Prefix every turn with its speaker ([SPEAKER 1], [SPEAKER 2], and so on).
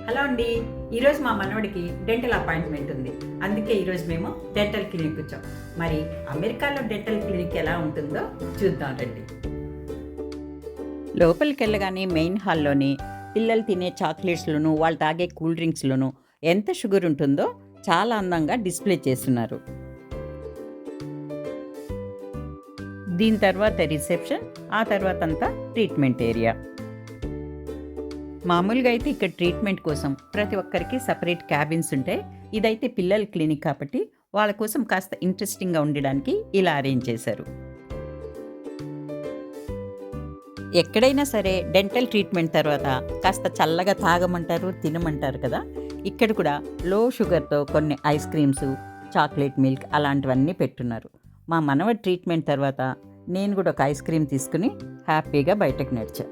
[SPEAKER 1] Hello అండి. ఈరోజు మా మనవడికి డెంటల్ అపాయింట్మెంట్ ఉంది. అందుకే ఈరోజు మేము డెంటల్ క్లినిక్ వచ్చాం. మరి అమెరికాలో డెంటల్ క్లినిక్ ఎలా ఉంటుందో చూద్దాం రండి. లోపలికి వెళ్ళగానే మెయిన్ హాల్లోని పిల్లలు తినే చాక్లెట్స్లోను వాళ్ళు తాగే కూల్ డ్రింక్స్లోను ఎంత షుగర్ ఉంటుందో చాలా అందంగా డిస్ప్లే చేస్తున్నారు. దీని తర్వాత రిసెప్షన్, ఆ తర్వాత అంతా ట్రీట్మెంట్ ఏరియా. మామూలుగా అయితే ఇక్కడ ట్రీట్మెంట్ కోసం ప్రతి ఒక్కరికి సపరేట్ క్యాబిన్స్ ఉంటాయి. ఇదైతే పిల్లల క్లినిక్ కాబట్టి వాళ్ళ కోసం కాస్త ఇంట్రెస్టింగ్గా ఉండడానికి ఇలా అరేంజ్ చేశారు. ఎక్కడైనా సరే డెంటల్ ట్రీట్మెంట్ తర్వాత కాస్త చల్లగా తాగమంటారు, తినమంటారు కదా. ఇక్కడ కూడా లో షుగర్తో కొన్ని ఐస్ క్రీమ్స్, చాక్లెట్ మిల్క్ అలాంటివన్నీ పెట్టున్నారు. మా మనవడి ట్రీట్మెంట్ తర్వాత నేను కూడా ఒక ఐస్ క్రీమ్ తీసుకుని హ్యాపీగా బయటకు నడిచా.